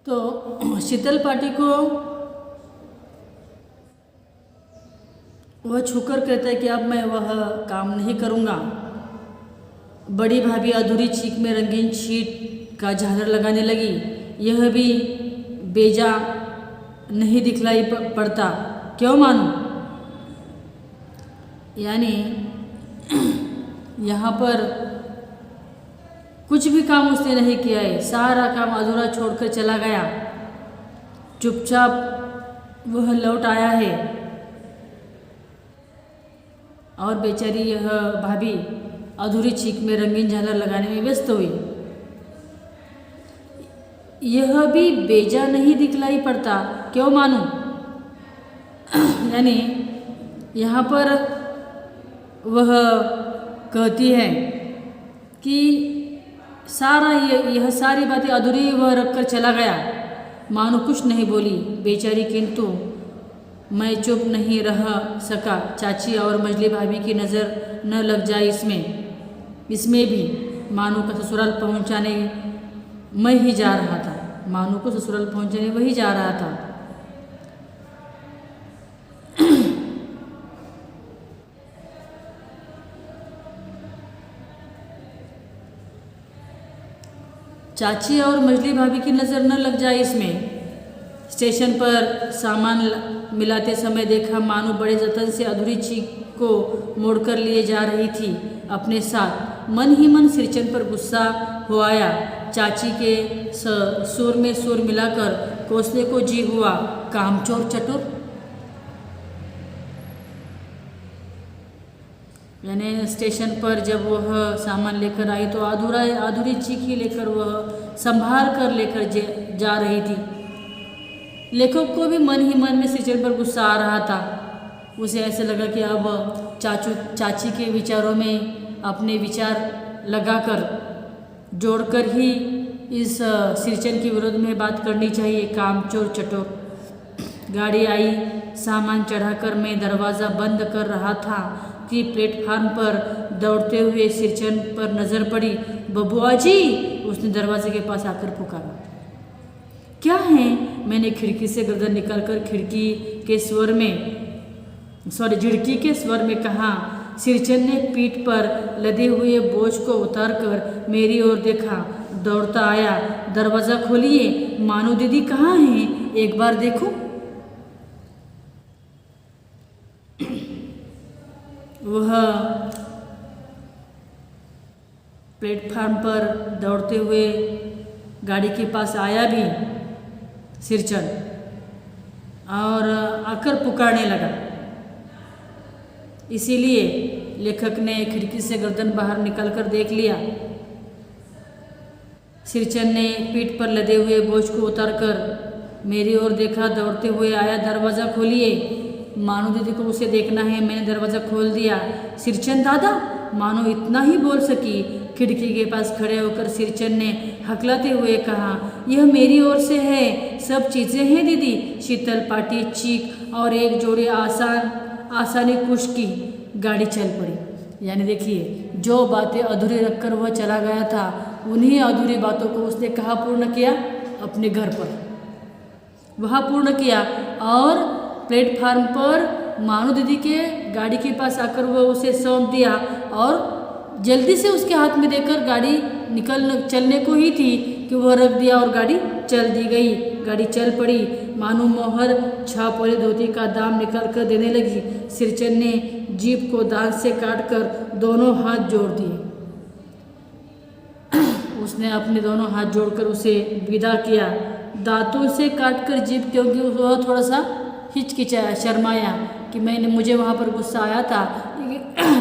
तो शीतल पाटी को वह छूकर कहता है कि अब मैं वह काम नहीं करूँगा। बड़ी भाभी अधूरी चीख में रंगीन शीट का झालर लगाने लगी। यह भी बेजा नहीं दिखलाई पड़ता, क्यों मानूं? यानी यहाँ पर कुछ भी काम उसने नहीं किया है, सारा काम अधूरा छोड़कर चला गया। चुपचाप वह लौट आया है और बेचारी यह भाभी अधूरी चीख में रंगीन झालर लगाने में व्यस्त हुई। यह भी बेजा नहीं दिखलाई पड़ता, क्यों मानूं? यानी यहाँ पर वह कहती है कि सारा यह सारी बातें अधूरी वह रखकर चला गया। मानो कुछ नहीं बोली बेचारी, किंतु मैं चुप नहीं रह सका। चाची और मजली भाभी की नज़र न लग जाए इसमें भी मानो का ससुराल पहुंचाने मैं ही जा रहा था। मानो को ससुराल पहुंचाने वही जा रहा था। चाची और मजली भाभी की नज़र न लग जाए इसमें। स्टेशन पर सामान मिलाते समय देखा मानो बड़े जतन से अधूरी चीख को मोड़कर लिए जा रही थी अपने साथ। मन ही मन सिरचन पर गुस्सा हो आया। चाची के सुर में सुर मिलाकर कोसने को जी हुआ। कामचोर चतुर। यानी स्टेशन पर जब वह सामान लेकर आई तो अधूरी चीख ही लेकर वह संभाल कर लेकर जा रही थी। लेखक को भी मन ही मन में सिरचन पर गुस्सा आ रहा था। उसे ऐसे लगा कि अब चाची के विचारों में अपने विचार लगाकर जोड़कर ही इस सिरचन के विरोध में बात करनी चाहिए। कामचोर चटोर। गाड़ी आई, सामान चढ़ाकर मैं दरवाज़ा बंद कर रहा था कि प्लेटफार्म पर दौड़ते हुए सिरचन पर नज़र पड़ी। बबुआ जी, उसने दरवाजे के पास आकर पुकारा। क्या है? मैंने खिड़की से गर्दन निकालकर झिड़की के स्वर में कहा। सिरचन ने पीठ पर लदे हुए बोझ को उतारकर मेरी ओर देखा। दौड़ता आया। दरवाज़ा खोलिए, मानो दीदी कहाँ हैं? एक बार देखो। वह प्लेटफार्म पर दौड़ते हुए गाड़ी के पास आया भी सिरचन, और आकर पुकारने लगा। इसीलिए लेखक ने खिड़की से गर्दन बाहर निकालकर देख लिया। सिरचन ने पीठ पर लदे हुए बोझ को उतारकर मेरी ओर देखा। दौड़ते हुए आया। दरवाज़ा खोलिए, मानो दीदी को उसे देखना है। मैंने दरवाज़ा खोल दिया। सिरचन दादा, मानो इतना ही बोल सकी। खिड़की के पास खड़े होकर सिरचन ने हकलाते हुए कहा, यह मेरी ओर से है, सब चीज़ें हैं दीदी। शीतल पाटी, चीख और एक जोड़े आसानी कुश की। गाड़ी चल पड़ी। यानी देखिए, जो बातें अधूरी रखकर वह चला गया था, उन्हीं अधूरी बातों को उसने कहाँ पूर्ण किया? अपने घर पर वहाँ पूर्ण किया। और प्लेटफार्म पर मानो दीदी के गाड़ी के पास आकर वह उसे सौंप दिया और जल्दी से उसके हाथ में देकर गाड़ी चलने को ही थी कि वह रख दिया और गाड़ी चल दी गई। गाड़ी चल पड़ी। मानो मोहर छाप वाली धोती का दाम निकाल कर देने लगी। सिरचन ने जीप को दांत से काटकर दोनों हाथ जोड़ दिए। उसने अपने दोनों हाथ जोड़कर उसे विदा किया। दांतों से काटकर जीप, क्योंकि वह थोड़ा सा हिचकिचाया, शर्माया कि मुझे वहाँ पर गुस्सा आया था,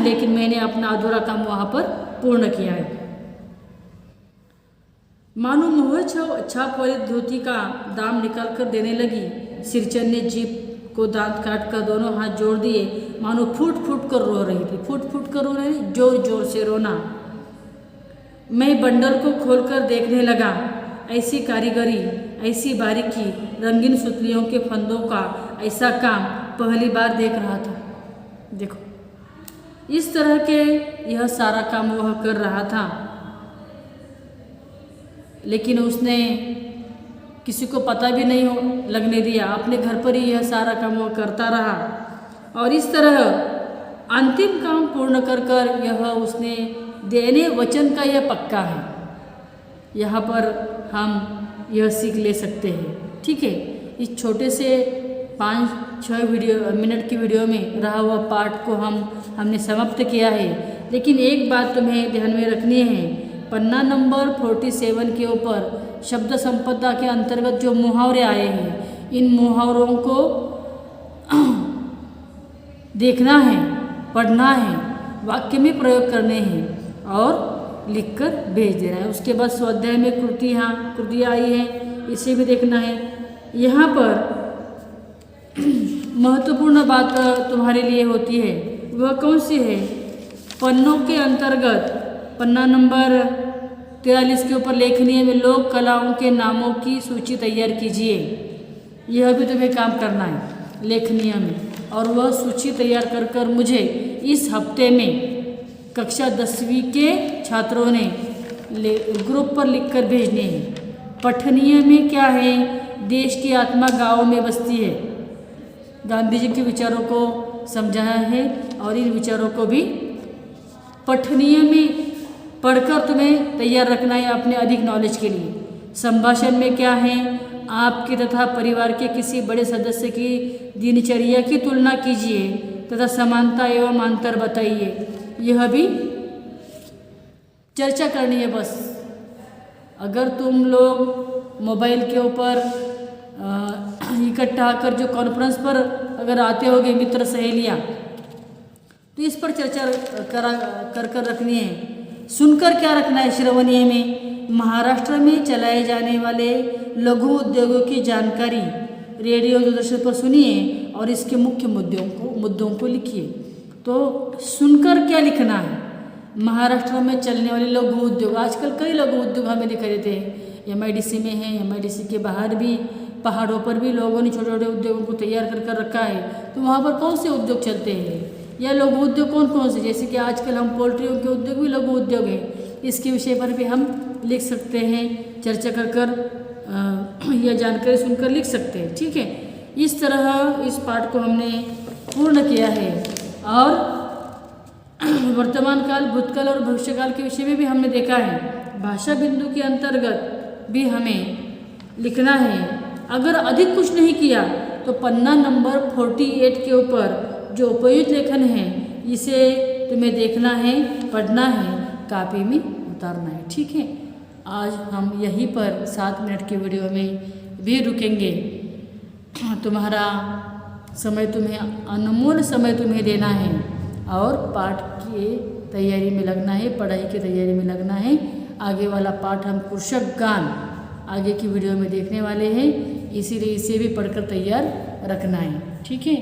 लेकिन मैंने अपना अधूरा काम वहाँ पर पूर्ण किया है। मानो मोहर छाप वाली धोती का दाम निकाल कर देने लगी। सिरचन ने जीप को दांत काट कर दोनों हाथ जोड़ दिए। मानो फूट फूट कर रो रही थी। फूट फूट कर रो रही, जोर जोर से रोना। मैं बंडल को खोलकर देखने लगा। ऐसी कारीगरी, ऐसी बारीकी, रंगीन सुतलियों के फंदों का ऐसा काम पहली बार देख रहा था। देखो, इस तरह के यह सारा काम वह कर रहा था, लेकिन उसने किसी को पता भी नहीं हो लगने दिया, अपने घर पर ही यह सारा काम वो करता रहा और इस तरह अंतिम काम पूर्ण कर कर यह उसने देने वचन का यह पक्का है। यहाँ पर हम यह सीख ले सकते हैं। ठीक है, इस छोटे से 5-6 मिनट की वीडियो में रहा हुआ पाठ को हमने समाप्त किया है। लेकिन एक बात तुम्हें ध्यान में रखनी है, पन्ना नंबर 47 के ऊपर शब्द संपदा के अंतर्गत जो मुहावरे आए हैं, इन मुहावरों को देखना है, पढ़ना है, वाक्य में प्रयोग करने हैं और लिखकर भेज देना है। उसके बाद स्वाध्याय में कृतियाँ आई हैं, इसे भी देखना है। यहाँ पर महत्वपूर्ण बात तुम्हारे लिए होती है, वह कौन सी है? पन्नों के अंतर्गत पन्ना नंबर 43 के ऊपर लेखनीय में लोक कलाओं के नामों की सूची तैयार कीजिए। यह भी तुम्हें काम करना है लेखनीय में, और वह सूची तैयार कर कर मुझे इस हफ्ते में कक्षा 10वीं के छात्रों ने ग्रुप पर लिखकर भेजने हैं। पठनीय में क्या है? देश की आत्मा गाँव में बसती है। गांधी जी के विचारों को समझाया है और इन विचारों को भी पठनीय में पढ़कर तुम्हें तैयार रखना है अपने अधिक नॉलेज के लिए। संभाषण में क्या है? आपके तथा परिवार के किसी बड़े सदस्य की दिनचर्या की तुलना कीजिए तथा समानता एवं अंतर बताइए। यह भी चर्चा करनी है। बस अगर तुम लोग मोबाइल के ऊपर इकट्ठा कर जो कॉन्फ्रेंस पर अगर आते होगे मित्र सहेलियाँ, तो इस पर चर्चा कर रखनी है। सुनकर क्या रखना है? श्रवणीय में महाराष्ट्र में चलाए जाने वाले लघु उद्योगों की जानकारी रेडियो दूरदर्शन पर सुनिए और इसके मुख्य मुद्दों को लिखिए। तो सुनकर क्या लिखना है? महाराष्ट्र में चलने वाले लघु उद्योग, आजकल कई लघु उद्योग हमें दिखाई देते हैं। MIDC में है, MIDC के बाहर भी, पहाड़ों पर भी लोगों ने छोटे छोटे उद्योगों को तैयार कर रखा है। तो वहाँ पर कौन से उद्योग चलते हैं या लघु उद्योग कौन कौन से? जैसे कि आजकल हम पोल्ट्रियों के उद्योग भी लघु उद्योग है, इसके विषय पर भी हम लिख सकते हैं। चर्चा कर यह जानकारी सुनकर लिख सकते हैं। ठीक है, इस तरह इस पाठ को हमने पूर्ण किया है और वर्तमान काल, भूतकाल और भविष्यकाल के विषय में भी हमने देखा है। भाषा बिंदु के अंतर्गत भी हमें लिखना है। अगर अधिक कुछ नहीं किया तो पन्ना नंबर 48 के ऊपर जो उपयुक्त लेखन है इसे तुम्हें देखना है, पढ़ना है, कापी में उतारना है। ठीक है, आज हम यहीं पर 7 मिनट की वीडियो में भी रुकेंगे। तुम्हारा समय, तुम्हें अनमोल समय तुम्हें देना है और पाठ की तैयारी में लगना है, पढ़ाई की तैयारी में लगना है। आगे वाला पाठ हम कृषक गान आगे की वीडियो में देखने वाले हैं, इसीलिए इसे भी पढ़कर तैयार रखना है। ठीक है।